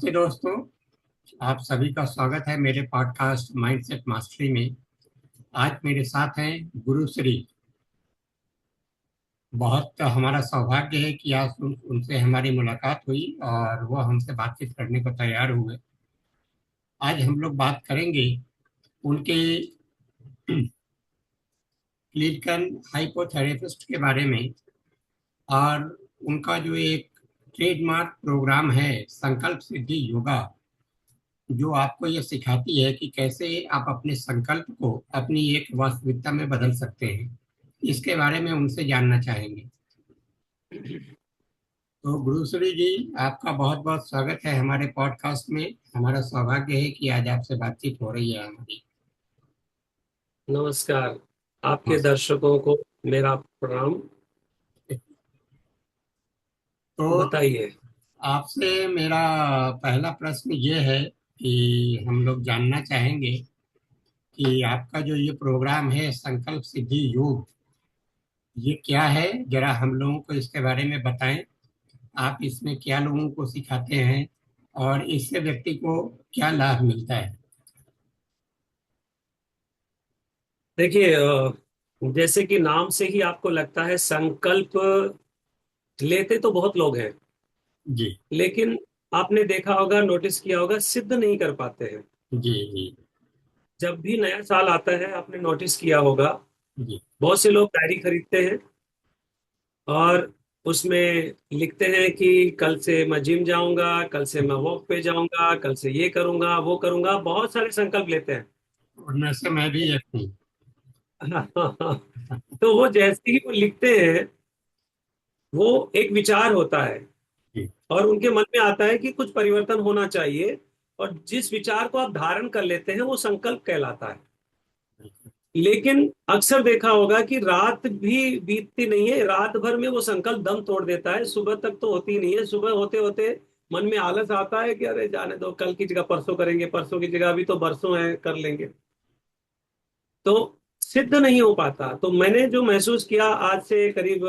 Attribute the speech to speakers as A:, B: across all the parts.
A: नमस्ते दोस्तों। आप सभी का स्वागत है मेरे पॉडकास्ट माइंडसेट मास्टरी में। आज मेरे साथ हैं गुरुश्री। बहुत हमारा सौभाग्य है कि आज उनसे हमारी मुलाकात हुई और वो हमसे बातचीत करने को तैयार हुए। आज हम लोग बात करेंगे उनके क्लिनिकल हाइपोथेरेपिस्ट के बारे में, और उनका जो एक ट्रेडमार्क प्रोग्राम है संकल्प सिद्धि योगा, जो आपको ये सिखाती है कि कैसे आप अपने संकल्प को अपनी एक वास्तविकता में बदल सकते हैं। इसके बारे में उनसे जानना चाहेंगे। तो गुरुश्री जी, आपका बहुत बहुत स्वागत है हमारे पॉडकास्ट में। हमारा सौभाग्य है कि आज आपसे बातचीत हो रही है हमारी।
B: नमस्कार। आपके
A: नमस्ते।
B: दर्शकों को मेरा प्रणाम।
A: तो
B: बताइए।
A: आपसे मेरा पहला प्रश्न ये है कि हम लोग जानना चाहेंगे कि आपका जो ये प्रोग्राम है संकल्प सिद्धि योग, ये क्या है? जरा हम लोगों को इसके बारे में बताएं। आप इसमें क्या लोगों को सिखाते हैं और इससे व्यक्ति को क्या लाभ मिलता है?
B: देखिए, जैसे कि नाम से ही आपको लगता है, संकल्प लेते तो बहुत लोग हैं,
A: जी।
B: लेकिन आपने देखा होगा, नोटिस किया होगा, सिद्ध नहीं कर पाते हैं।
A: जी। जी।
B: जब भी नया साल आता है, आपने नोटिस किया होगा,
A: जी।
B: बहुत से लोग डायरी खरीदते हैं और उसमें लिखते हैं कि कल से मैं जिम जाऊंगा, कल से मैं वॉक पे जाऊंगा, कल से ये करूंगा वो करूंगा, बहुत सारे संकल्प लेते हैं।
A: उनमें से मैं भी एक हूँ।
B: तो वो जैसे ही वो लिखते हैं, वो एक विचार होता है
A: जी।
B: और उनके मन में आता है कि कुछ परिवर्तन होना चाहिए, और जिस विचार को आप धारण कर लेते हैं वो संकल्प कहलाता है। लेकिन अक्सर देखा होगा कि रात भी बीतती नहीं है, रात भर में वो संकल्प दम तोड़ देता है, सुबह तक तो होती नहीं है। सुबह होते होते मन में आलस आता है कि अरे जाने दो, कल की जगह परसों करेंगे, परसों की जगह अभी तो बरसों है, कर लेंगे। तो सिद्ध नहीं हो पाता। तो मैंने जो महसूस किया आज से करीब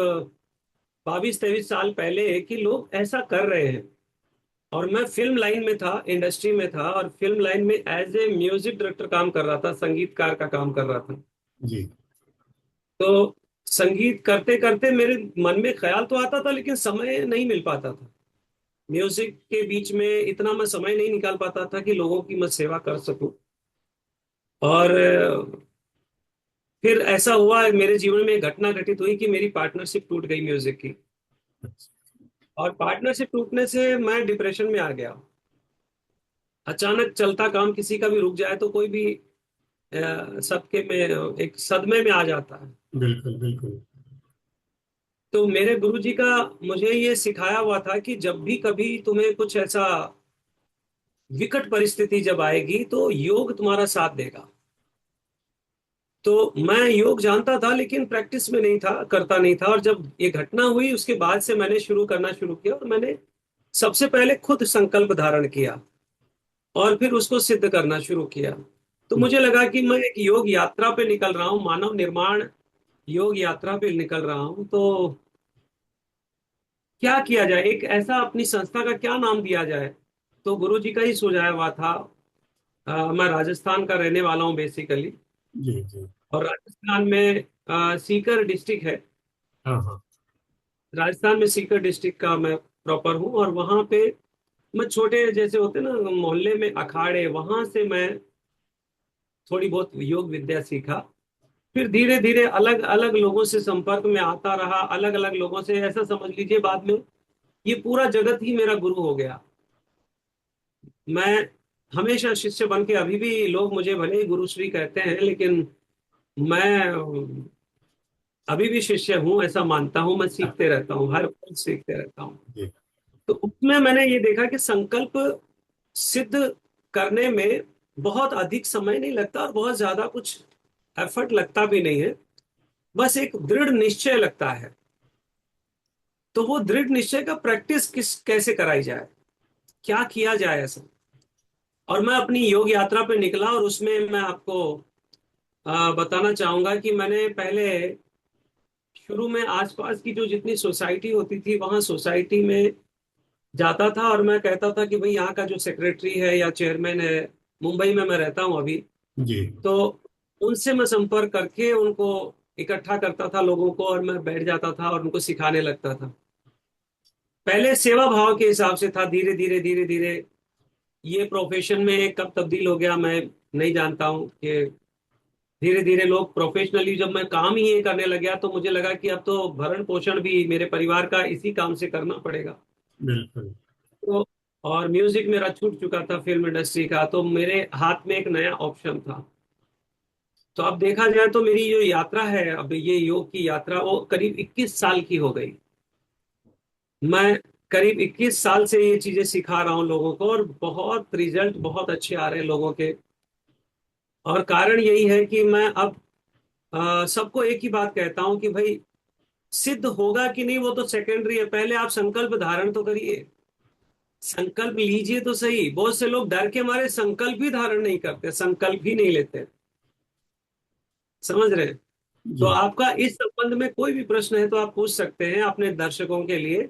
B: 22-23 साल पहले, कि लोग ऐसा कर रहे हैं। और मैं फिल्म लाइन में था, इंडस्ट्री में था, और फिल्म लाइन में एज ए म्यूजिक डायरेक्टर काम कर रहा था, संगीतकार का काम कर रहा था।
A: जी।
B: तो संगीत करते करते मेरे मन में ख्याल तो आता था, लेकिन समय नहीं मिल पाता था। म्यूजिक के बीच में इतना मैं समय नहीं निकाल पाता था कि लोगों की मैं सेवा कर सकूं। और फिर ऐसा हुआ, मेरे जीवन में एक घटना घटित हुई कि मेरी पार्टनरशिप टूट गई म्यूजिक की। और पार्टनरशिप टूटने से मैं डिप्रेशन में आ गया। अचानक चलता काम किसी का भी रुक जाए तो कोई भी सबके में एक सदमे में आ जाता है।
A: बिल्कुल बिल्कुल।
B: तो मेरे गुरुजी का मुझे ये सिखाया हुआ था कि जब भी कभी तुम्हें कुछ ऐसा विकट परिस्थिति जब आएगी, तो योग तुम्हारा साथ देगा। तो मैं योग जानता था, लेकिन प्रैक्टिस में नहीं था, करता नहीं था। और जब ये घटना हुई, उसके बाद से मैंने करना शुरू किया, और मैंने सबसे पहले खुद संकल्प धारण किया और फिर उसको सिद्ध करना शुरू किया। तो मुझे लगा कि मैं एक योग यात्रा पे निकल रहा हूँ, मानव निर्माण योग यात्रा पे निकल रहा हूँ। तो क्या किया जाए, एक ऐसा अपनी संस्था का क्या नाम दिया जाए? तो गुरु जी का ही सुझाया हुआ था। मैं राजस्थान का रहने वाला हूँ बेसिकली।
A: जी। जी।
B: और राजस्थान में सीकर डिस्ट्रिक्ट है।
A: हाँ हाँ।
B: राजस्थान में सीकर डिस्ट्रिक्ट का मैं प्रॉपर हूँ, और वहां पे मैं छोटे जैसे होते ना मोहल्ले में अखाड़े, वहां से मैं थोड़ी बहुत योग विद्या सीखा। फिर धीरे धीरे अलग अलग लोगों से संपर्क में आता रहा, अलग अलग लोगों से, ऐसा समझ लीजिए बाद में ये पूरा जगत ही मेरा गुरु हो गया। मैं हमेशा शिष्य बन के, अभी भी लोग मुझे भले ही गुरुश्री कहते हैं, लेकिन मैं अभी भी शिष्य हूँ, ऐसा मानता हूँ। मैं सीखते रहता हूँ, हर पल सीखते रहता हूँ।
A: जी।
B: तो उसमें मैंने ये देखा कि संकल्प सिद्ध करने में बहुत अधिक समय नहीं लगता, और बहुत ज्यादा कुछ एफर्ट लगता भी नहीं है। बस एक दृढ़ निश्चय लगता है। तो वो दृढ़ निश्चय का प्रैक्टिस किस कैसे कराई जाए, क्या किया जाए ऐसा। और मैं अपनी योग यात्रा पे निकला, और उसमें मैं आपको बताना चाहूंगा कि मैंने पहले शुरू में आसपास की जो जितनी सोसाइटी होती थी, वहां सोसाइटी में जाता था और मैं कहता था कि भाई यहाँ का जो सेक्रेटरी है या चेयरमैन है, मुंबई में मैं रहता हूँ अभी,
A: जी।
B: तो उनसे मैं संपर्क करके उनको इकट्ठा करता था लोगों को, और मैं बैठ जाता था और उनको सिखाने लगता था। पहले सेवा भाव के हिसाब से था, धीरे धीरे धीरे धीरे ये प्रोफेशन में कब तब्दील हो गया मैं नहीं जानता हूँ, कि धीरे धीरे लोग प्रोफेशनली, जब मैं काम ही ये करने लग गया तो मुझे लगा कि अब तो भरण पोषण भी मेरे परिवार का इसी काम से करना पड़ेगा।
A: बिल्कुल।
B: तो और म्यूजिक मेरा छूट चुका था फिल्म इंडस्ट्री का, तो मेरे हाथ में एक नया ऑप्शन था। तो अब देखा जाए तो मेरी जो यात्रा है, अब ये योग की यात्रा, वो करीब 21 साल की हो गई। मैं करीब 21 साल से ये चीजें सिखा रहा हूँ लोगों को, और बहुत रिजल्ट बहुत अच्छे आ रहे हैं लोगों के। और कारण यही है कि मैं अब सबको एक ही बात कहता हूँ कि भाई, सिद्ध होगा कि नहीं वो तो सेकेंडरी है, पहले आप संकल्प धारण तो करिए। संकल्प लीजिए तो सही। बहुत से लोग डर के मारे संकल्प ही धारण नहीं करते, संकल्प ही नहीं लेते। समझ रहे हैं? तो
A: जी।
B: आपका इस संबंध में कोई भी प्रश्न है तो आप पूछ सकते हैं अपने दर्शकों के लिए।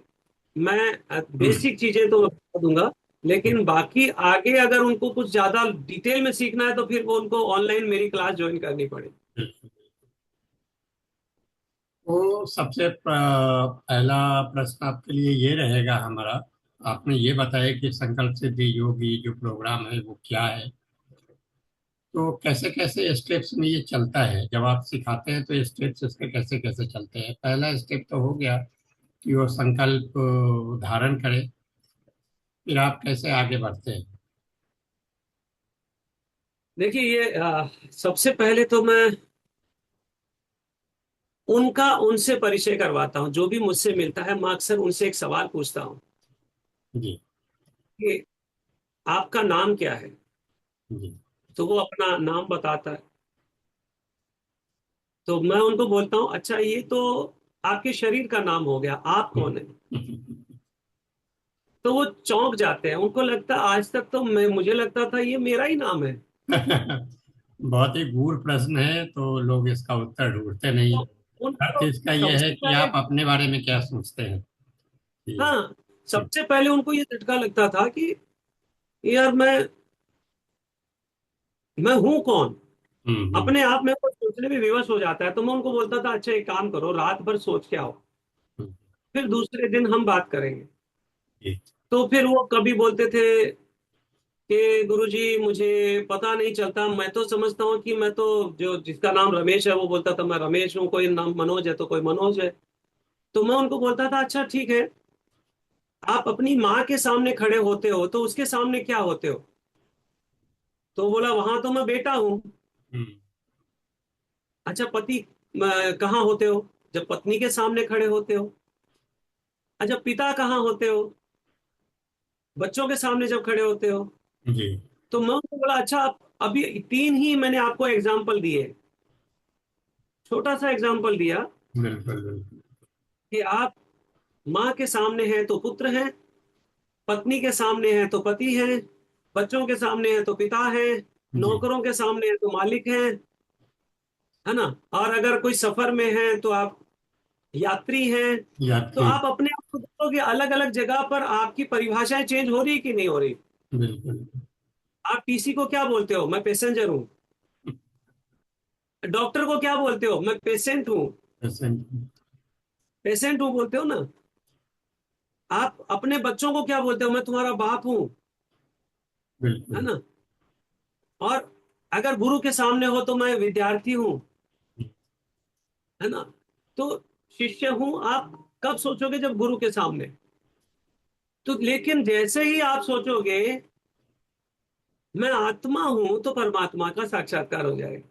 B: मैं बेसिक चीजें तो मैं बता दूंगा, लेकिन बाकी आगे अगर उनको कुछ ज्यादा डिटेल में सीखना है तो फिर वो उनको ऑनलाइन मेरी क्लास ज्वाइन करनी पड़ेगी।
A: बिल्कुल। तो सबसे पहला प्रश्न आपके लिए ये रहेगा हमारा। आपने ये बताया कि संकल्प सिद्धि योगी जो प्रोग्राम है वो क्या है, तो कैसे कैसे स्टेप्स में ये चलता है? जब आप सिखाते हैं तो स्टेप्स इसके कैसे कैसे चलते हैं? पहला स्टेप तो हो गया कि वो संकल्प धारण करे, फिर आप कैसे आगे बढ़ते हैं?
B: देखिए, ये सबसे पहले तो मैं उनका उनसे परिचय करवाता हूँ। जो भी मुझसे मिलता है मैं अक्सर उनसे एक सवाल पूछता हूँ
A: जी।
B: कि आपका नाम क्या है।
A: जी।
B: तो वो अपना नाम बताता है। तो मैं उनको बोलता हूँ, अच्छा ये तो आपके शरीर का नाम हो गया, आप कौन है? तो वो चौंक जाते हैं। उनको लगता आज तक तो मुझे लगता था ये मेरा ही नाम है।
A: बहुत ही गूढ़ प्रश्न है, तो लोग इसका उत्तर ढूंढते नहीं।
B: तो
A: अर्थ
B: उनको
A: इसका यह है
B: सबसे
A: कि
B: पहले,
A: आप अपने बारे में क्या सोचते हैं। जी।
B: हाँ, सबसे पहले उनको ये झटका लगता था कि यार मैं हूं कौन।
A: हम्म।
B: अपने आप में वो सोचने में विवश हो जाता है। तो मैं उनको बोलता था, अच्छा एक काम करो, रात भर सोच के आओ,
A: हम्म।
B: फिर दूसरे दिन हम बात करेंगे।
A: जी।
B: तो फिर वो कभी बोलते थे कि गुरुजी मुझे पता नहीं चलता, मैं तो समझता हूँ कि मैं तो, जो जिसका नाम रमेश है वो बोलता था मैं रमेश हूँ, कोई नाम मनोज है तो कोई मनोज है। तो मैं उनको बोलता था, अच्छा ठीक है, आप अपनी माँ के सामने खड़े होते हो तो उसके सामने क्या होते हो? तो बोला, वहां तो मैं बेटा हूँ।
A: हम्म।
B: अच्छा पति कहाँ होते हो? जब पत्नी के सामने खड़े होते हो। अच्छा पिता कहाँ होते हो? बच्चों के सामने जब खड़े होते हो।
A: जी।
B: तो मैं उनको बोला, अच्छा अभी तीन ही मैंने आपको एग्जाम्पल दिए, छोटा सा एग्जाम्पल दिया
A: बिल्कुल बिल्कुल।
B: कि आप माँ के सामने हैं तो पुत्र हैं, पत्नी के सामने हैं तो पति हैं, बच्चों के सामने हैं तो पिता हैं,
A: जी।
B: नौकरों के सामने हैं तो मालिक हैं, है ना? और अगर कोई सफर में है तो आप यात्री हैं। तो
A: यात्री।
B: आप अपने आप को देखोगे अलग अलग जगह पर आपकी परिभाषाएं चेंज हो रही कि नहीं हो रही।
A: बिल्कुल।
B: आप टीसी को क्या बोलते हो? मैं पैसेंजर हूँ। डॉक्टर को क्या बोलते हो? मैं पेशेंट हूँ।
A: पेशेंट।
B: पेशेंट हूँ बोलते हो ना। आप अपने बच्चों को क्या बोलते हो? मैं तुम्हारा बाप हूँ, है
A: बिल्कुल।
B: ना? और अगर गुरु के सामने हो तो मैं विद्यार्थी हूँ, है ना? तो शिष्य हूं आप कब सोचोगे? जब गुरु के सामने। तो लेकिन जैसे ही आप सोचोगे मैं आत्मा हूं तो परमात्मा का साक्षात्कार हो जाएगा।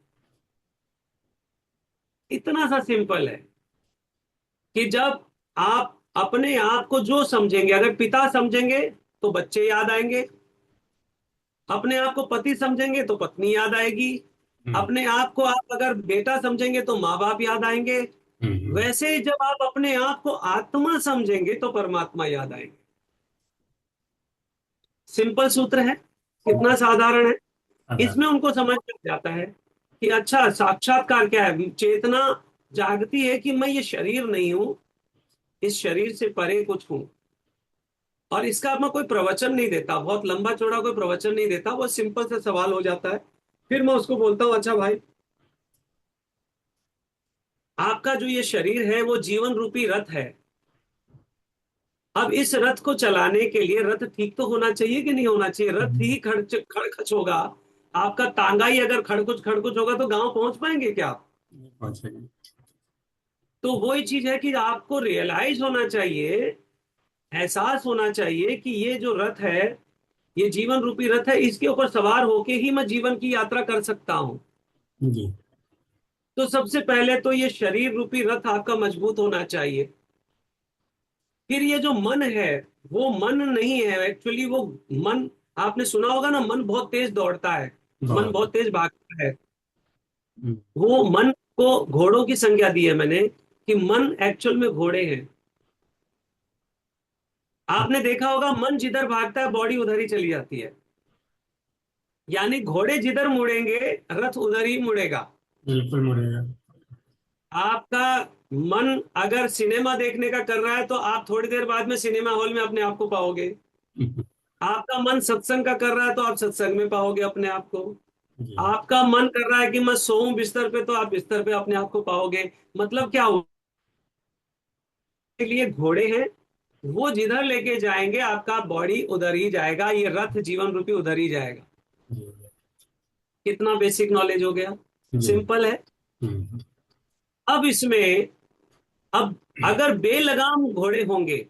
B: इतना सा सिंपल है कि जब आप अपने आप को जो समझेंगे, अगर पिता समझेंगे तो बच्चे याद आएंगे, अपने आप को पति समझेंगे तो पत्नी याद आएगी,
A: हम्म।
B: अपने आप को आप अगर बेटा समझेंगे तो माँ बाप याद आएंगे।
A: हम्म।
B: वैसे ही जब आप अपने आप को आत्मा समझेंगे तो परमात्मा याद आएंगे। सिंपल सूत्र है, कितना साधारण है।
A: अगर।
B: इसमें उनको समझ में जाता है कि अच्छा साक्षात्कार क्या है। चेतना जागती है कि मैं ये शरीर नहीं हूं, इस शरीर से परे कुछ हूं। और इसका मैं कोई प्रवचन नहीं देता, बहुत लंबा चौड़ा कोई प्रवचन नहीं देता, बहुत सिंपल सा सवाल हो जाता है। फिर मैं उसको बोलता हूँ, अच्छा भाई, आपका जो ये शरीर है वो जीवन रूपी रथ है। अब इस रथ को चलाने के लिए रथ ठीक तो होना चाहिए कि नहीं होना चाहिए? रथ ही खड़खच होगा, आपका तांगा ही अगर खड़कुच खड़कुच होगा तो गांव पहुंच पाएंगे क्या आप?
A: नहीं पहुंच सके।
B: तो वही चीज है कि आपको रियलाइज होना चाहिए, एहसास होना चाहिए कि ये जो रथ है, ये जीवन रूपी रथ है, इसके ऊपर सवार होके ही मैं जीवन की यात्रा कर सकता हूं।
A: जी।
B: तो सबसे पहले तो ये शरीर रूपी रथ आपका मजबूत होना चाहिए। फिर ये जो मन है, वो मन नहीं है एक्चुअली, वो मन, आपने सुना होगा ना, मन बहुत तेज दौड़ता है, मन
A: बहुत।
B: बहुत तेज भागता है।
A: हम्म।
B: वो मन को घोड़ों की संज्ञा दी है मैंने, कि मन एक्चुअल में घोड़े हैं। आपने देखा होगा, मन जिधर भागता है बॉडी उधर ही चली जाती है। यानी घोड़े जिधर मुड़ेंगे, रथ उधर ही मुड़ेगा।
A: बिल्कुल मुड़ेगा।
B: आपका मन अगर सिनेमा देखने का कर रहा है तो आप थोड़ी देर बाद में सिनेमा हॉल में अपने आप को पाओगे। आपका मन सत्संग का कर रहा है तो आप सत्संग में पाओगे अपने आप को।
A: जी।
B: आपका मन कर रहा है कि मैं सोऊं बिस्तर पे, तो आप बिस्तर पे अपने आप को पाओगे। मतलब क्या हुआ? के लिए घोड़े हैं, वो जिधर लेके जाएंगे आपका बॉडी उधर ही जाएगा, ये रथ जीवन रूपी उधर ही जाएगा।
A: जी।
B: कितना बेसिक नॉलेज हो गया,
A: जी।
B: सिंपल है।
A: हम्म।
B: अब इसमें, अब अगर बेलगाम घोड़े होंगे,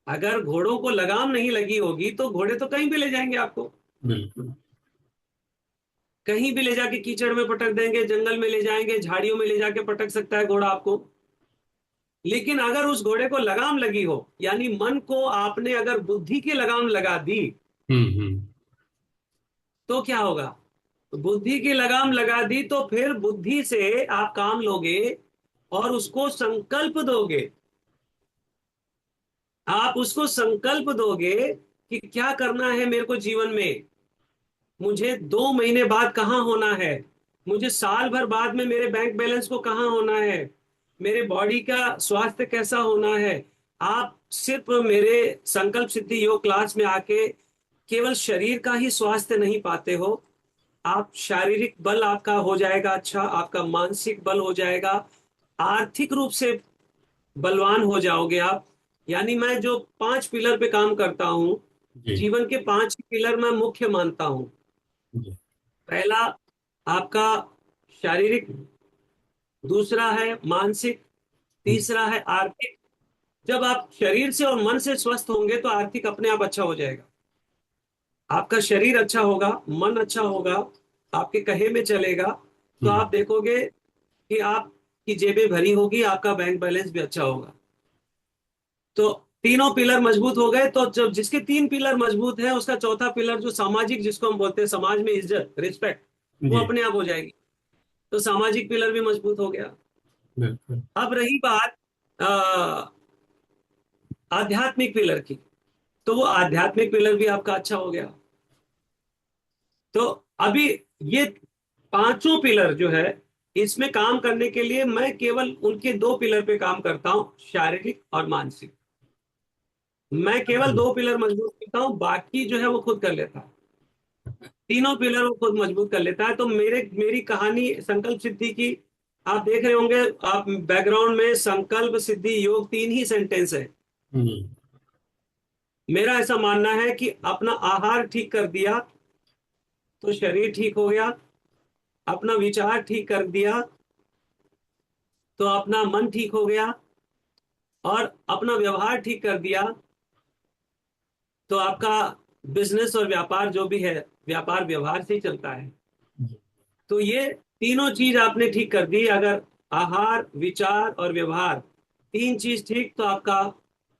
B: अगर घोड़ों को लगाम नहीं लगी होगी तो घोड़े तो कहीं भी ले जाएंगे आपको,
A: बिल्कुल।
B: कहीं भी ले जाके कीचड़ में पटक देंगे, जंगल में ले जाएंगे, झाड़ियों में ले जाके पटक सकता है घोड़ा आपको। लेकिन अगर उस घोड़े को लगाम लगी हो, यानी मन को आपने अगर बुद्धि की लगाम लगा दी,
A: हम्म।
B: तो क्या होगा? बुद्धि की लगाम लगा दी तो फिर बुद्धि से आप काम लोगे और उसको संकल्प दोगे। आप उसको संकल्प दोगे कि क्या करना है मेरे को जीवन में, मुझे 2 महीने बाद कहाँ होना है, मुझे साल भर बाद में मेरे बैंक बैलेंस को कहाँ होना है, मेरे बॉडी का स्वास्थ्य कैसा होना है। आप सिर्फ मेरे संकल्प सिद्धि योग क्लास में आके केवल शरीर का ही स्वास्थ्य नहीं पाते हो, आप शारीरिक बल आपका हो जाएगा अच्छा, आपका मानसिक बल हो जाएगा, आर्थिक रूप से बलवान हो जाओगे आप। यानी मैं जो 5 पिलर पे काम करता हूं,
A: जी।
B: जीवन के 5 पिलर मैं मुख्य मानता हूं।
A: जी।
B: पहला आपका शारीरिक, दूसरा है मानसिक, तीसरा है आर्थिक। जब आप शरीर से और मन से स्वस्थ होंगे तो आर्थिक अपने आप अच्छा हो जाएगा। आपका शरीर अच्छा होगा, मन अच्छा होगा, आपके कहे में चलेगा, तो
A: हम्म।
B: आप देखोगे कि आपकी जेबें भरी होगी, आपका बैंक बैलेंस भी अच्छा होगा। तो तीनों पिलर मजबूत हो गए, तो जब जिसके 3 पिलर मजबूत है, उसका चौथा पिलर जो सामाजिक, जिसको हम बोलते हैं समाज में इज्जत, रिस्पेक्ट, वो
A: जी।
B: अपने आप हो जाएगी। तो सामाजिक पिलर भी मजबूत हो गया।
A: बिल्कुल।
B: अब रही बात अ, आध्यात्मिक पिलर की, तो वो आध्यात्मिक पिलर भी आपका अच्छा हो गया। तो अभी ये पांचों पिलर जो है, इसमें काम करने के लिए मैं केवल उनके 2 पिलर पे काम करता हूं, शारीरिक और मानसिक। मैं केवल 2 पिलर मजबूत करता हूं, बाकी जो है वो खुद कर लेता है। तीनों पिलर वो खुद मजबूत कर लेता है। तो मेरी कहानी संकल्प सिद्धि की, आप देख रहे होंगे, आप बैकग्राउंड में संकल्प सिद्धि योग 3 ही सेंटेंस है।
A: हम्म।
B: मेरा ऐसा मानना है कि अपना आहार ठीक कर दिया तो शरीर ठीक हो गया, अपना विचार ठीक कर दिया तो अपना मन ठीक हो गया, और अपना व्यवहार ठीक कर दिया तो आपका बिजनेस और व्यापार जो भी है, व्यापार व्यवहार से ही चलता है।
A: जी।
B: तो ये तीनों चीज आपने ठीक कर दी, अगर आहार, विचार और व्यवहार, 3 चीज ठीक, तो आपका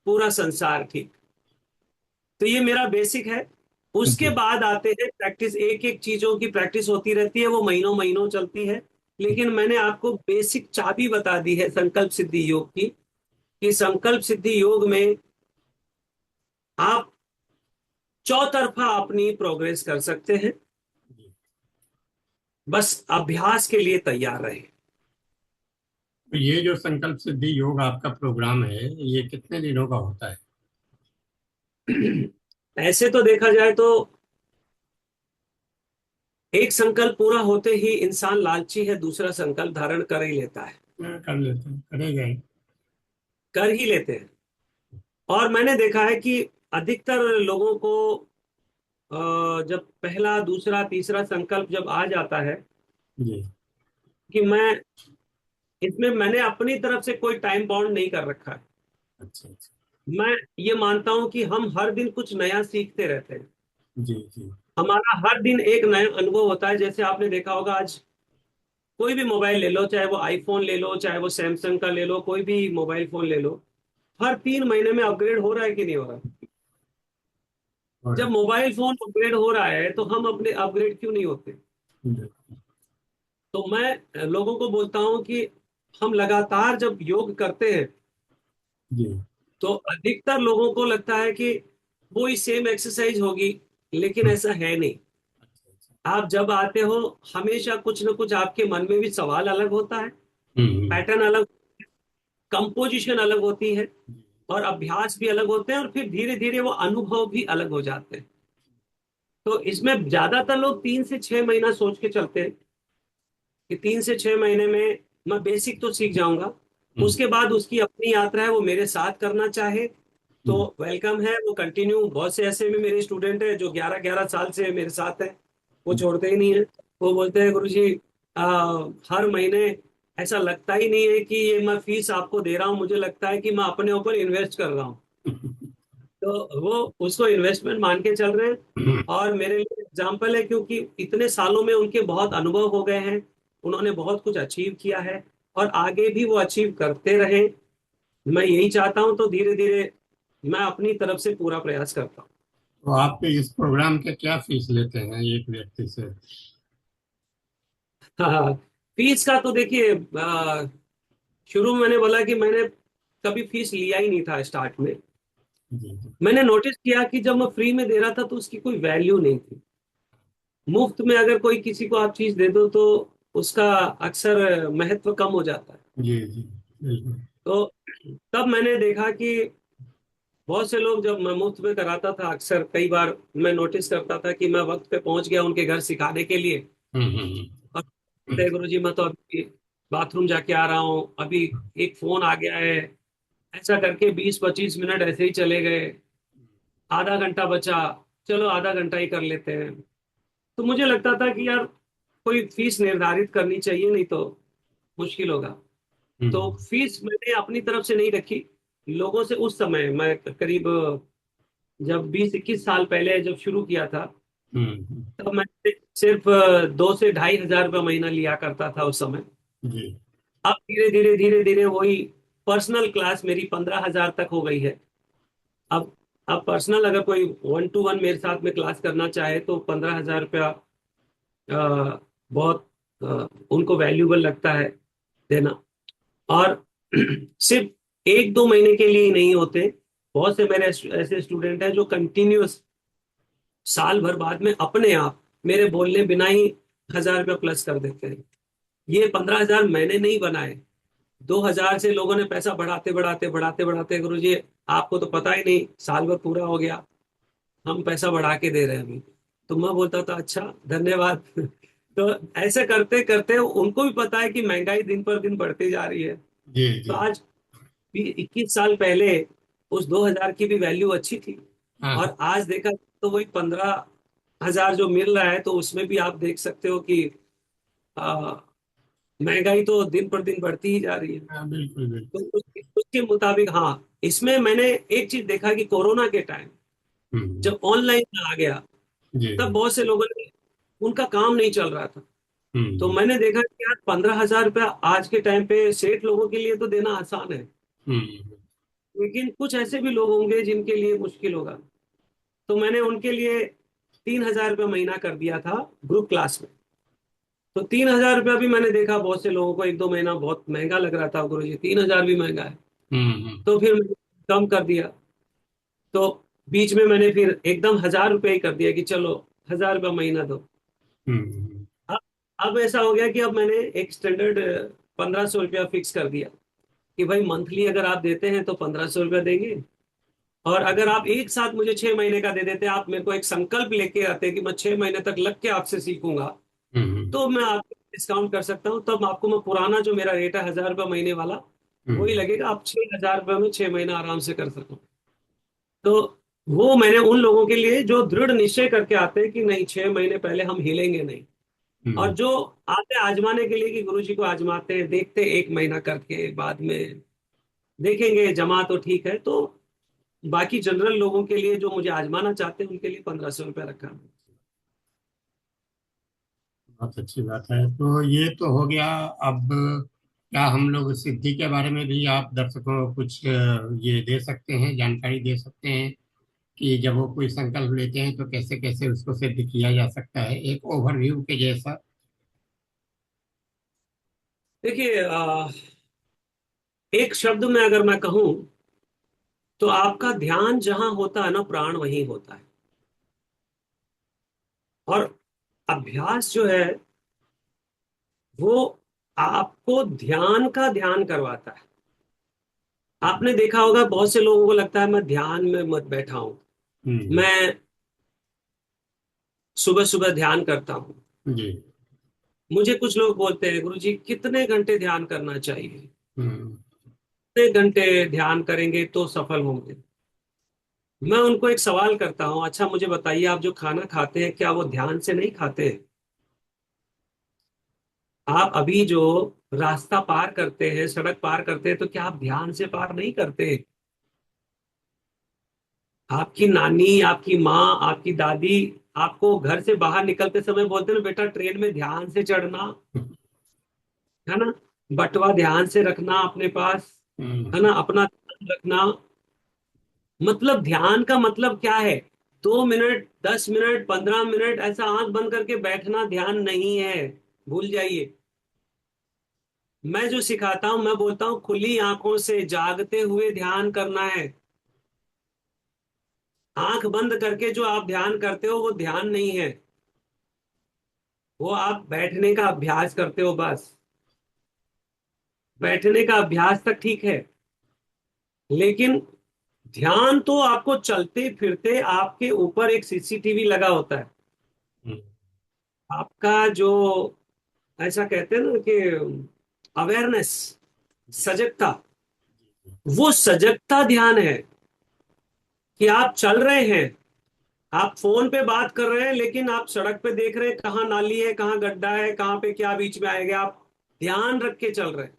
B: पूरा संसार ठीक। तो ये मेरा बेसिक है। उसके
A: जी।
B: बाद आते हैं प्रैक्टिस, एक एक चीजों की प्रैक्टिस होती रहती है, वो महीनों महीनों चलती है। लेकिन मैंने आपको बेसिक चाबी बता दी है संकल्प सिद्धि योग की, कि संकल्प सिद्धि योग में आप चौतरफा अपनी प्रोग्रेस कर सकते हैं।
A: जी।
B: बस अभ्यास के लिए तैयार रहे।
A: तो ये जो संकल्प सिद्धि योग आपका प्रोग्राम है, ये कितने दिनों का होता है?
B: ऐसे तो देखा जाए तो एक संकल्प पूरा होते ही इंसान लालची है, दूसरा संकल्प धारण कर ही लेता है,
A: कर लेते हैं, करेगा ही।
B: कर ही लेते हैं। और मैंने देखा है कि अधिकतर लोगों को जब पहला दूसरा तीसरा संकल्प जब आ जाता है
A: जी।
B: कि मैं इसमें, मैंने अपनी तरफ से कोई टाइम बाउंड नहीं कर रखा है।
A: अच्छा अच्छा।
B: मैं ये मानता हूं कि हम हर दिन कुछ नया सीखते रहते हैं।
A: जी जी।
B: हमारा हर दिन एक नया अनुभव होता है। जैसे आपने देखा होगा, आज कोई भी मोबाइल ले लो, चाहे वो आईफोन ले लो, चाहे वो सैमसंग का ले लो, कोई भी मोबाइल फोन ले लो, हर 3 महीने में अपग्रेड हो रहा है कि नहीं हो रहा?
A: और
B: जब मोबाइल फोन अपग्रेड हो रहा है तो हम अपने अपग्रेड क्यों नहीं होते?
A: जी
B: तो मैं लोगों को बोलता हूं कि हम लगातार जब योग करते हैं
A: जी।
B: तो अधिकतर लोगों को लगता है कि वो ही सेम एक्सरसाइज होगी, लेकिन ऐसा है नहीं।
A: अच्छा अच्छा।
B: आप जब आते हो, हमेशा कुछ ना कुछ आपके मन में भी सवाल अलग होता है,
A: हम्म।
B: पैटर्न अलग, कंपोजिशन अलग होती है,
A: जी।
B: और अभ्यास भी अलग होते हैं, और फिर धीरे धीरे वो अनुभव भी अलग हो जाते हैं। तो इसमें ज्यादातर लोग 3 से 6 महीना सोच के चलते हैं कि 3 से 6 महीने में मैं बेसिक तो सीख जाऊंगा,
A: हम्म
B: उसके बाद उसकी अपनी यात्रा है, वो मेरे साथ करना चाहे तो
A: हम्म।
B: वेलकम है, वो कंटिन्यू। बहुत से ऐसे में मेरे स्टूडेंट है जो 11-11 साल से मेरे साथ है, वो छोड़ते ही नहीं है। वो बोलते हैं, गुरु जी हर महीने ऐसा लगता ही नहीं है कि ये मैं फीस आपको दे रहा हूँ, मुझे लगता है कि मैं अपने ऊपर इन्वेस्ट कर रहा हूँ। तो वो उसको इन्वेस्टमेंट मान के चल रहे हैं। और मेरे लिए एग्जाम्पल है, क्योंकि इतने सालों में उनके बहुत अनुभव हो गए हैं, उन्होंने बहुत कुछ अचीव किया है, और आगे भी वो अचीव करते रहे। मैं यही चाहता हूं, तो धीरे धीरे मैं अपनी तरफ से पूरा प्रयास करता हूँ।
A: तो आप इस प्रोग्राम के क्या फीस लेते हैं एक व्यक्ति से?
B: हाँ, फीस का तो देखिए, शुरू में मैंने बोला कि मैंने कभी फीस लिया ही नहीं था स्टार्ट में।
A: जी जी।
B: मैंने नोटिस किया कि जब मैं फ्री में दे रहा था तो उसकी कोई वैल्यू नहीं थी। मुफ्त में अगर कोई किसी को आप चीज दे दो तो उसका अक्सर महत्व कम हो जाता है।
A: जी जी। बिल्कुल।
B: तो तब मैंने देखा कि बहुत से लोग, जब मैं मुफ्त में कराता था, अक्सर कई बार मैं नोटिस करता था कि मैं वक्त पे पहुंच गया उनके घर सिखाने के लिए, और गुरु जी मैं तो अभी बाथरूम जाके आ रहा हूँ, अभी एक फोन आ गया है, ऐसा करके 20-25 मिनट ऐसे ही चले गए। आधा घंटा बचा, चलो आधा घंटा ही कर लेते हैं। तो मुझे लगता था कि यार, कोई फीस निर्धारित करनी चाहिए, नहीं तो मुश्किल होगा। तो
A: हम्म
B: फीस मैंने अपनी तरफ से नहीं रखी। लोगों से उस समय, मैं करीब जब 20-21 साल पहले जब शुरू किया था,
A: हम्म।
B: तब मैं सिर्फ 2 से 2,500 रुपये महीना लिया करता था उस समय।
A: जी।
B: अब धीरे धीरे वही पर्सनल क्लास मेरी 15,000 तक हो गई है। अब अब पर्सनल अगर कोई 1-to-1 मेरे साथ में क्लास करना चाहे तो 15,000 रुपया बहुत उनको वैल्यूबल लगता है देना। और सिर्फ 1-2 महीने के लिए ही नहीं होते, बहुत से मेरे ऐसे स्टूडेंट हैं जो कंटिन्यूअस साल भर बाद में अपने आप मेरे बोलने बिना ही 1,000 रुपया प्लस कर देते हैं। ये 15,000 मैंने नहीं बनाए, 2,000 से लोगों ने पैसा बढ़ाते बढ़ाते बढ़ाते बढ़ाते, गुरु जी आपको तो पता ही नहीं, साल भर पूरा हो गया, हम पैसा बढ़ा के दे रहे हैं अभी। तो मैं बोलता था अच्छा, धन्यवाद। तो ऐसे करते करते उनको भी पता है कि महंगाई दिन पर दिन बढ़ती जा रही है।
A: जी
B: तो
A: जी।
B: आज भी 21 साल पहले उस 2,000 की भी वैल्यू अच्छी थी,
A: हाँ।
B: और आज देखा तो वही 15,000 जो मिल रहा है, तो उसमें भी आप देख सकते हो कि आ, महंगाई तो दिन पर दिन बढ़ती ही जा रही है।
A: हाँ बिल्कुल
B: तो
A: बिल्कुल।
B: उसके मुताबिक, हाँ, इसमें मैंने एक चीज देखा कि कोरोना के टाइम
A: हम्म।
B: जब ऑनलाइन आ गया,
A: जी
B: तब
A: जी।
B: बहुत से लोगों ने, उनका काम नहीं चल रहा था। तो
A: हम्म
B: मैंने देखा कि यार 15,000 रुपया आज के टाइम पे सेठ लोगों के लिए तो देना आसान है,
A: हम्म।
B: लेकिन कुछ ऐसे भी लोग होंगे जिनके लिए मुश्किल होगा। तो मैंने उनके लिए 3,000 रुपया महीना कर दिया था ग्रुप क्लास में। तो 3,000 रुपया भी मैंने देखा बहुत से लोगों को 1-2 महीना बहुत महंगा लग रहा था, गुरु जी 3,000 भी महंगा है।
A: हम्म।
B: तो फिर मैंने कम कर दिया। तो बीच में मैंने फिर एकदम 1,000 रुपये ही कर दिया कि चलो 1,000 रुपया महीना दो।
A: हम्म।
B: अब अब ऐसा हो गया कि अब मैंने एक स्टैंडर्ड 1,500 रुपया फिक्स कर दिया कि भाई मंथली अगर आप देते हैं तो 1,500 रुपया देंगे, और अगर आप एक साथ मुझे 6 महीने का दे देते, आप मेरे को एक संकल्प लेके आते कि मैं 6 महीने तक लग के आपसे सीखूंगा,
A: हम्म।
B: तो मैं आपको डिस्काउंट कर सकता हूँ। तब आपको मैं पुराना जो मेरा रेट है 1,000 रुपये महीने वाला, वही
A: हम्म।
B: लगेगा। आप 6,000 रुपये में 6 महीना आराम से कर सको। तो वो मैंने उन लोगों के लिए जो दृढ़ निश्चय करके आते हैं कि नहीं, 6 महीने पहले हम हिलेंगे नहीं। और
A: हम्म।
B: जो आते हैं आजमाने के लिए कि गुरुजी को आजमाते हैं, देखते हैं 1 महीना करके, बाद में देखेंगे जमा तो ठीक है। तो बाकी जनरल लोगों के लिए जो मुझे आजमाना चाहते हैं, उनके लिए 1,500 रुपया रखा है।
A: बहुत अच्छी बात है। तो ये तो हो गया। अब क्या हम लोग सिद्धि के बारे में भी आप दर्शकों को कुछ ये दे सकते हैं, जानकारी दे सकते हैं कि जब वो कोई संकल्प लेते हैं तो कैसे कैसे उसको सिद्ध किया जा सकता है, एक ओवरव्यू के जैसा।
B: देखिए, एक शब्द में अगर मैं कहूं, तो आपका ध्यान जहां होता है ना, प्राण वहीं होता है। और अभ्यास जो है, वो आपको ध्यान का ध्यान करवाता है। आपने देखा होगा बहुत से लोगों को लगता है मैं ध्यान में मत बैठा हूं,
A: हम्म।
B: मैं सुबह सुबह ध्यान करता हूं।
A: जी।
B: मुझे कुछ लोग बोलते हैं, गुरुजी कितने घंटे ध्यान करना चाहिए,
A: हम्म।
B: कितने घंटे ध्यान करेंगे तो सफल होंगे। मैं उनको एक सवाल करता हूं, अच्छा मुझे बताइए, आप जो खाना खाते हैं क्या वो ध्यान से नहीं खाते हैं? आप अभी जो रास्ता पार करते हैं, सड़क पार करते हैं, तो क्या आप ध्यान से पार नहीं करते? आपकी नानी, आपकी माँ, आपकी दादी आपको घर से बाहर निकलते समय बोलते ना, बेटा ट्रेन में ध्यान से चढ़ना, है ना, बटुआ ध्यान से रखना अपने पास, है
A: हम्म।
B: ना, अपना ध्यान रखना। मतलब ध्यान का मतलब क्या है? 2 मिनट, 10 मिनट, 15 मिनट ऐसा आंख बंद करके बैठना ध्यान नहीं है, भूल जाइए। मैं जो सिखाता हूं, मैं बोलता हूं खुली आंखों से जागते हुए ध्यान करना है। आंख बंद करके जो आप ध्यान करते हो वो ध्यान नहीं है, वो आप बैठने का अभ्यास करते हो बस। बैठने का अभ्यास तक ठीक है, लेकिन ध्यान तो आपको चलते फिरते, आपके ऊपर एक सीसीटीवी लगा होता है।
A: हम्म।
B: आपका जो, ऐसा कहते हैं ना कि अवेयरनेस, सजगता, वो सजगता ध्यान है। कि आप चल रहे हैं, आप फोन पे बात कर रहे हैं, लेकिन आप सड़क पे देख रहे हैं कहाँ नाली है, कहाँ गड्ढा है, कहाँ पे क्या बीच में आएगा, आप ध्यान रख के चल रहे हैं।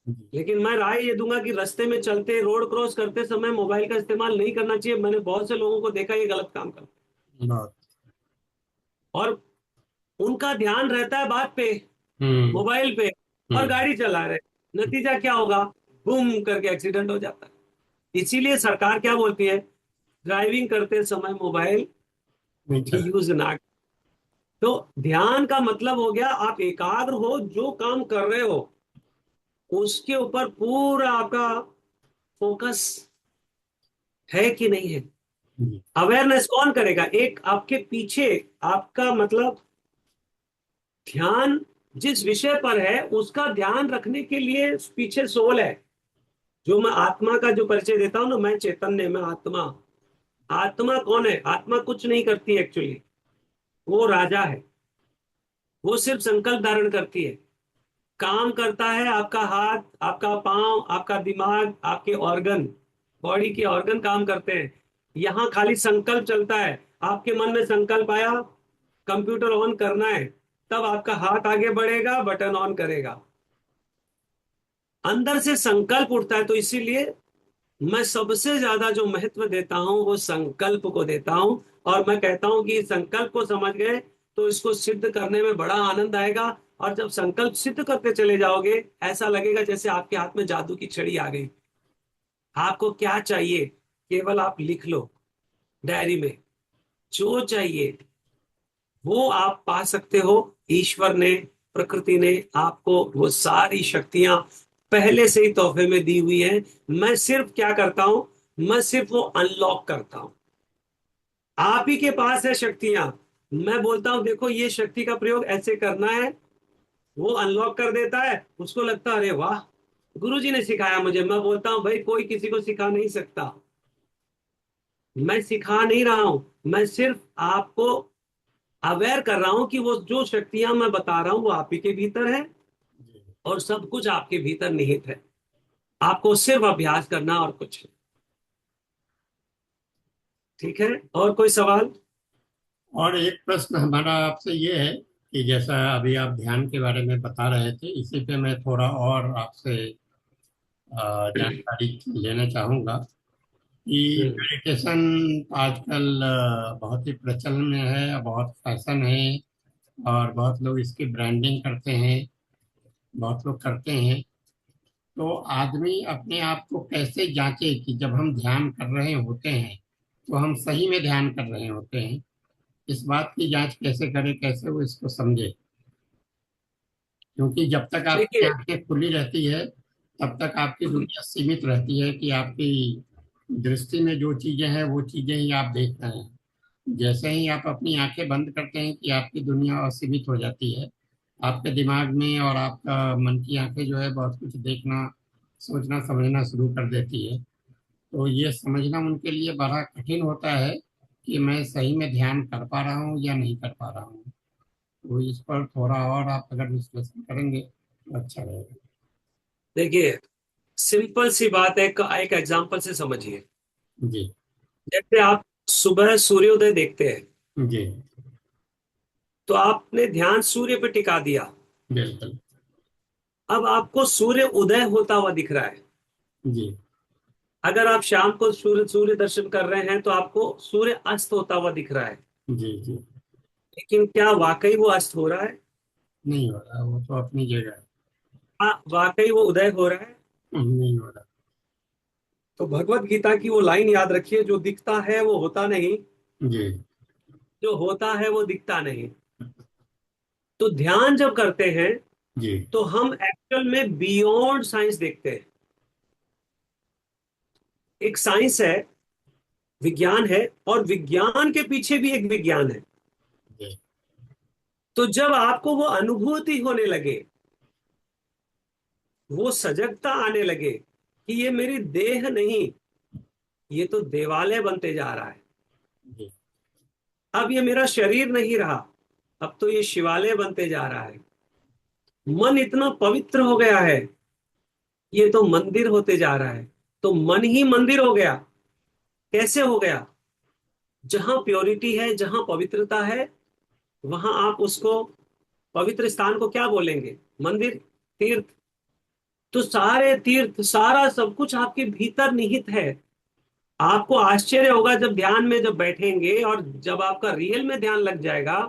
A: जी।
B: लेकिन मैं राय ये दूंगा कि रास्ते में चलते, रोड क्रॉस करते समय मोबाइल का इस्तेमाल नहीं करना चाहिए। मैंने बहुत से लोगों को देखा ये गलत काम करते
A: बहुत।
B: हैं। और उनका ध्यान रहता है बात पे,
A: हम्म।
B: मोबाइल पे, और
A: हम्म।
B: गाड़ी चला रहे। नतीजा क्या होगा? बूम करके एक्सीडेंट हो जाता है। इसीलिए सरकार क्या बोलती है, ड्राइविंग करते समय मोबाइल
A: नहीं चला।
B: यूज ना। तो ध्यान का मतलब हो गया आप एकाग्र हो, जो काम कर रहे हो उसके ऊपर पूरा आपका फोकस है कि नहीं है।
A: जी।
B: अवेयरनेस कौन करेगा? एक आपके पीछे, आपका मतलब ध्यान जिस विषय पर है उसका ध्यान रखने के लिए पीछे सोल है। जो मैं आत्मा का जो परिचय देता हूं ना, मैं चैतन्य, मैं आत्मा। आत्मा कौन है? आत्मा कुछ नहीं करती एक्चुअली, वो राजा है। वो सिर्फ संकल्प धारण करती है। काम करता है आपका हाथ, आपका पांव, आपका दिमाग, आपके ऑर्गन, बॉडी के ऑर्गन काम करते हैं। यहाँ खाली संकल्प चलता है। आपके मन में संकल्प आया, कंप्यूटर ऑन करना है, तब आपका हाथ आगे बढ़ेगा, बटन ऑन करेगा। अंदर से संकल्प उठता है। तो इसीलिए मैं सबसे ज्यादा जो महत्व देता हूं वो संकल्प को देता हूं। और मैं कहता हूं कि संकल्प को समझ गए तो इसको सिद्ध करने में बड़ा आनंद आएगा। और जब संकल्प सिद्ध करते चले जाओगे, ऐसा लगेगा जैसे आपके हाथ में जादू की छड़ी आ गई। आपको क्या चाहिए, केवल आप लिख लो डायरी में, जो चाहिए वो आप पा सकते हो। ईश्वर ने, प्रकृति ने आपको वो सारी शक्तियां पहले से ही तोहफे में दी हुई हैं। मैं सिर्फ क्या करता हूं, मैं सिर्फ वो अनलॉक करता हूं। आप ही के पास है शक्तियां। मैं बोलता हूं देखो ये शक्ति का प्रयोग ऐसे करना है, वो अनलॉक कर देता है। उसको लगता है अरे वाह, गुरुजी ने सिखाया मुझे। मैं बोलता हूं भाई कोई किसी को सिखा नहीं सकता, मैं सिखा नहीं रहा हूं, मैं सिर्फ आपको अवेयर कर रहा हूं कि वो जो शक्तियां मैं बता रहा हूं वो आप ही के भीतर है,
A: जी।
B: और सब कुछ आपके भीतर निहित है। आपको सिर्फ अभ्यास करना और कुछ नहीं। ठीक है, और कोई सवाल?
A: और एक प्रश्न हमारा आपसे ये है कि जैसा अभी आप ध्यान के बारे में बता रहे थे, इसी पे मैं थोड़ा और आपसे जानकारी लेना चाहूँगा कि
B: हम्म।
A: मेडिटेशन आजकल बहुत ही प्रचलन में है, बहुत फैशन है, और बहुत लोग इसकी ब्रांडिंग करते हैं, बहुत लोग करते हैं। तो आदमी अपने आप को कैसे जांचे कि जब हम ध्यान कर रहे होते हैं तो हम सही में ध्यान कर रहे होते हैं? इस बात की जांच कैसे करें, कैसे वो इसको समझे? क्योंकि जब तक आपकी
B: देखिए,
A: आंखें खुली रहती है तब तक आपकी दुनिया सीमित रहती है कि आपकी दृष्टि में जो चीजें हैं वो चीजें ही आप देख रहे हैं। जैसे ही आप अपनी आंखें बंद करते हैं कि आपकी दुनिया असीमित हो जाती है, आपके दिमाग में और आपका मन की आंखें जो है बहुत कुछ देखना, सोचना, समझना शुरू कर देती है। तो ये समझना उनके लिए बड़ा कठिन होता है कि मैं सही में ध्यान कर पा रहा हूँ या नहीं कर पा रहा हूँ। तो इस पर थोड़ा और आप अगर विश्लेषण करेंगे तो अच्छा रहेगा।
B: देखिए, सिंपल सी बात है, एक एग्जांपल से समझिए।
A: जी।
B: जैसे आप सुबह सूर्योदय देखते हैं,
A: जी।
B: तो आपने ध्यान सूर्य पे टिका दिया।
A: बिल्कुल।
B: अब आपको सूर्य उदय होता हुआ दिख रहा है।
A: जी।
B: अगर आप शाम को सूर्य सूर्य दर्शन कर रहे हैं तो आपको सूर्य अस्त होता हुआ दिख रहा है।
A: जी। जी।
B: लेकिन क्या वाकई वो अस्त हो रहा है?
A: नहीं हो रहा, वो तो अपनी जगह है।
B: हाँ, वाकई वो उदय हो रहा है।
A: नहीं हो रहा।
B: तो भगवत गीता की वो लाइन याद रखिए, जो दिखता है वो होता नहीं,
A: जी।
B: जो होता है वो दिखता नहीं। तो ध्यान जब करते हैं
A: जी।
B: तो हम एक्चुअल में बियॉन्ड साइंस देखते हैं। एक साइंस है, विज्ञान है, और विज्ञान के पीछे भी एक विज्ञान है।
A: जी।
B: तो जब आपको वो अनुभूति होने लगे, वो सजगता आने लगे कि ये मेरी देह नहीं, ये तो देवालय बनते जा रहा है,
A: जी।
B: अब ये मेरा शरीर नहीं रहा, अब तो ये शिवालय बनते जा रहा है, मन इतना पवित्र हो गया है, ये तो मंदिर होते जा रहा है। तो मन ही मंदिर हो गया। कैसे हो गया? जहां प्योरिटी है, जहां पवित्रता है, वहां आप उसको, पवित्र स्थान को क्या बोलेंगे? मंदिर, तीर्थ। तो सारे तीर्थ, सारा सब कुछ आपके भीतर निहित है। आपको आश्चर्य होगा जब ध्यान में जब बैठेंगे, और जब आपका रियल में ध्यान लग जाएगा,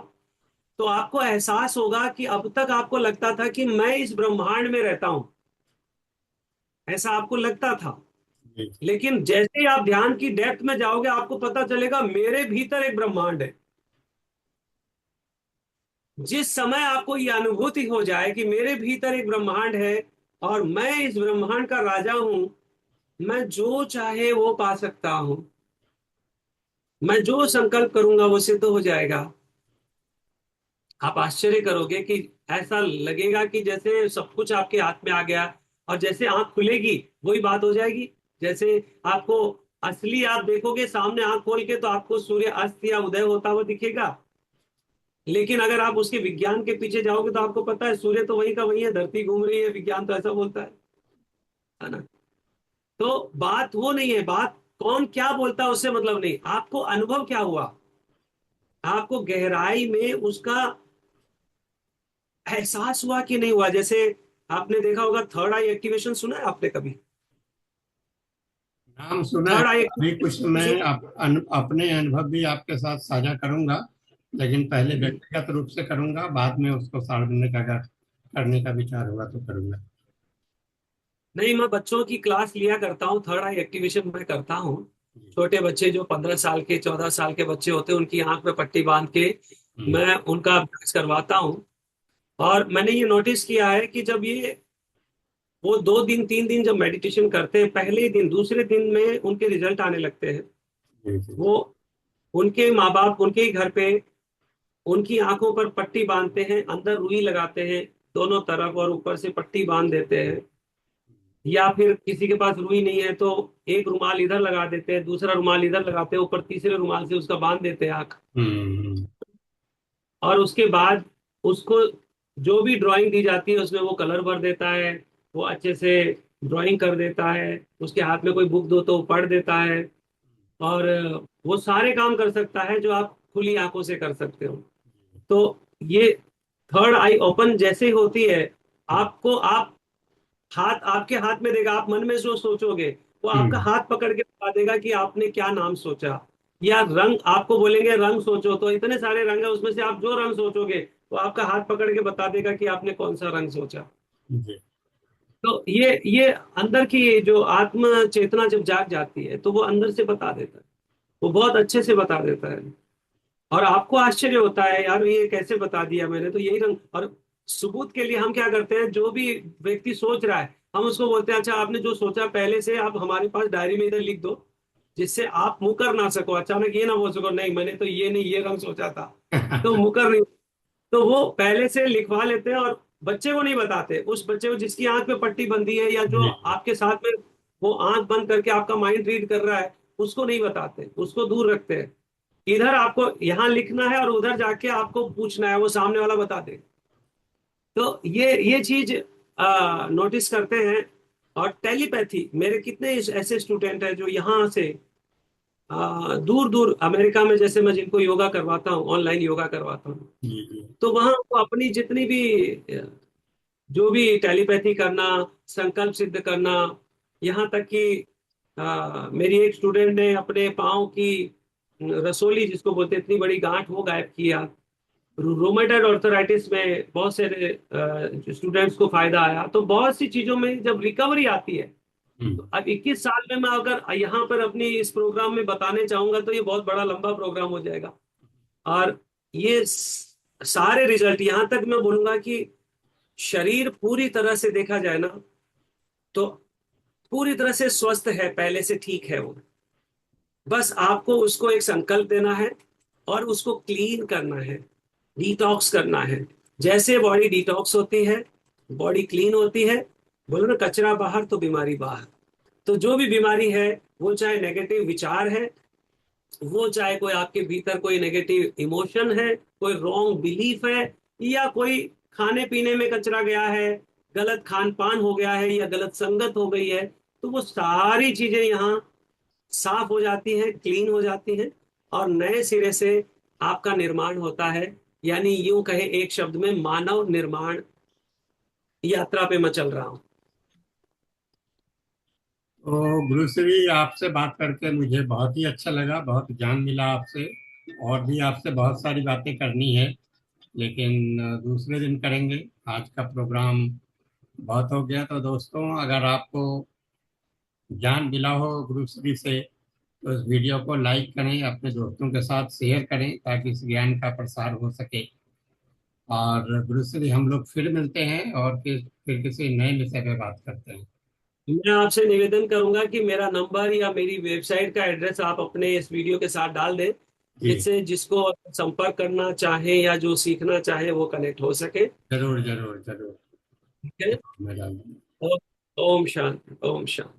B: तो आपको एहसास होगा कि अब तक आपको लगता था कि मैं इस ब्रह्मांड में रहता हूं, ऐसा आपको लगता था।
A: जी।
B: लेकिन जैसे ही आप ध्यान की डेप्थ में जाओगे, आपको पता चलेगा मेरे भीतर एक ब्रह्मांड है। जिस समय आपको यह अनुभूति हो जाए कि मेरे भीतर एक ब्रह्मांड है, और मैं इस ब्रह्मांड का राजा हूं, मैं जो चाहे वो पा सकता हूं, मैं जो संकल्प करूंगा वो सिद्ध हो जाएगा। आप आश्चर्य करोगे कि ऐसा लगेगा कि जैसे सब कुछ आपके हाथ में आ गया, और जैसे आंख खुलेगी वही बात हो जाएगी। जैसे आपको असली, आप देखोगे सामने आंख खोल के तो आपको सूर्य अस्त या उदय होता हुआ दिखेगा। लेकिन अगर आप उसके विज्ञान के पीछे जाओगे तो आपको पता है सूर्य तो वही का वही है, धरती घूम रही है, विज्ञान तो ऐसा बोलता है ना? तो बात वो नहीं है, बात कौन क्या बोलता है उससे मतलब नहीं, आपको अनुभव क्या हुआ, आपको गहराई में उसका एहसास हुआ कि नहीं हुआ। जैसे आपने देखा होगा, थर्ड आई एक्टिवेशन सुना है आपने कभी?
A: नाम सुना है।
B: थर्ड आई
A: अभी कुछ मैं
B: एक्टिवेशन।
A: अपने अनुभव भी आपके साथ साझा करूंगा, लेकिन पहले व्यक्तिगत रूप से करूंगा, बाद में उसको सार्वजनिक अगर करने का विचार हुआ तो करूंगा।
B: नहीं, मैं बच्चों की क्लास लिया करता हूँ, थर्ड आई एक्टिवेशन मैं करता हूँ।
A: जी।
B: छोटे बच्चे जो 15 साल के, 14 साल के बच्चे होते हैं, उनकी आंख में पट्टी बांध के
A: हम्म।
B: मैं उनका अभ्यास करवाता हूँ। और मैंने ये नोटिस किया है कि जब ये, वो 2 दिन 3 दिन जब मेडिटेशन करते हैं, पहले ही दिन दूसरे दिन में उनके रिजल्ट आने लगते हैं।
A: जी। जी।
B: वो, उनके माँ बाप उनके ही घर पे उनकी आंखों पर पट्टी बांधते हैं, अंदर रुई लगाते हैं दोनों तरफ, और ऊपर से पट्टी बांध देते हैं। या फिर किसी के पास रुई नहीं है तो एक रुमाल इधर लगा देते हैं, दूसरा रुमाल इधर लगाते हैं, ऊपर तीसरे रुमाल से उसका बांध देते हैं आंख।
A: हम्म।
B: और उसके बाद उसको जो भी ड्राइंग दी जाती है उसमें वो कलर भर देता है, वो अच्छे से ड्राइंग कर देता है। उसके हाथ में कोई बुक दो तो वो पढ़ देता है। और वो सारे काम कर सकता है जो आप खुली आंखों से कर सकते हो। तो ये थर्ड आई ओपन जैसे ही होती है, आपको आप हाथ आपके हाथ में देगा, आप मन में जो सोचोगे वो आपका
A: हम्म।
B: हाथ पकड़ के बता देगा कि आपने क्या नाम सोचा। या रंग आपको बोलेंगे रंग सोचो, तो इतने सारे रंग है उसमें से आप जो रंग सोचोगे वो आपका हाथ पकड़ के बता देगा कि आपने कौन सा रंग सोचा।
A: जी।
B: तो ये अंदर की जो आत्म चेतना जब जाग जाती है तो वो अंदर से बता देता है, वो बहुत अच्छे से बता देता है। और आपको आश्चर्य होता है यार ये कैसे बता दिया मैंने, तो यही रंग। और सबूत के लिए हम क्या करते हैं, जो भी व्यक्ति सोच रहा है हम उसको बोलते हैं अच्छा आपने जो सोचा पहले से आप हमारे पास डायरी में इधर लिख दो, जिससे आप मुकर ना सको, अचानक ये ना बोल सको नहीं मैंने तो ये नहीं ये रंग सोचा था, तो मुकर नहीं। तो वो पहले से लिखवा लेते हैं और बच्चे को नहीं बताते, उस बच्चे को जिसकी आंख पे पट्टी बंधी है या जो
A: जी।
B: आपके साथ में वो आंख बंद करके आपका माइंड रीड कर रहा है उसको नहीं बताते, उसको दूर रखते हैं। इधर आपको यहाँ लिखना है और उधर जाके आपको पूछना है, वो सामने वाला बता दे। तो ये चीज नोटिस करते हैं। और टेलीपैथी, मेरे कितने ऐसे स्टूडेंट हैं जो यहाँ से दूर दूर अमेरिका में, जैसे मैं जिनको योगा करवाता हूँ, ऑनलाइन योगा करवाता हूँ,
A: जी। जी।
B: तो वहां वो अपनी जितनी भी जो भी टेलीपैथी करना, संकल्प सिद्ध करना, यहाँ तक कि मेरी एक स्टूडेंट ने अपने पाँव की रसोली जिसको बोलते हैं, इतनी बड़ी गांठ वो गायब किया। रोमेटॉइड आर्थराइटिस में बहुत सारे स्टूडेंट्स को फायदा आया। तो बहुत सी चीजों में जब रिकवरी आती है, तो
A: हम्म।
B: अब 21 साल में मैं अगर यहाँ पर अपनी इस प्रोग्राम में बताने चाहूंगा तो ये बहुत बड़ा लंबा प्रोग्राम हो जाएगा। और ये सारे रिजल्ट, यहाँ तक मैं बोलूंगा कि शरीर पूरी तरह से देखा जाए ना तो पूरी तरह से स्वस्थ है, पहले से ठीक है वो। बस आपको उसको एक संकल्प देना है और उसको क्लीन करना है, डिटॉक्स करना है। जैसे बॉडी डिटॉक्स होती है, बॉडी क्लीन होती है, बोलो ना कचरा बाहर तो बीमारी बाहर। तो जो भी बीमारी है, वो चाहे नेगेटिव विचार है, वो चाहे कोई आपके भीतर कोई नेगेटिव इमोशन है, कोई रॉन्ग बिलीफ है, या कोई खाने पीने में कचरा गया है, गलत खान पान हो गया है या गलत संगत हो गई है, तो वो सारी चीजें यहाँ साफ हो जाती हैं, क्लीन हो जाती हैं। और नए सिरे से आपका निर्माण होता है। यानी यूं कहे एक शब्द में, मानव निर्माण यात्रा पे मैं चल रहा हूँ।
A: तो गुरुश्री, आपसे बात करके मुझे बहुत ही अच्छा लगा, बहुत ज्ञान मिला आपसे। और भी आपसे बहुत सारी बातें करनी है, लेकिन दूसरे दिन करेंगे। आज का प्रोग्राम बहुत हो गया। तो दोस्तों, अगर आपको ज्ञान मिला हो गुरुश्री से तो इस वीडियो को लाइक करें, अपने दोस्तों के साथ शेयर करें ताकि इस ज्ञान का प्रसार हो सके। और गुरुश्री, हम लोग फिर मिलते हैं और फिर किसी नए विषय पे बात करते हैं।
B: मैं आपसे निवेदन करूंगा कि मेरा नंबर या मेरी वेबसाइट का एड्रेस आप अपने इस वीडियो के साथ डाल दें,
A: जी।
B: जिससे जिसको संपर्क करना चाहे या जो सीखना चाहे वो कनेक्ट हो सके।
A: जरूर जरूर जरूर।
B: ठीक है।
A: मैं डाल दूंगा।
B: ओ- ओम शांति, ओम शांति।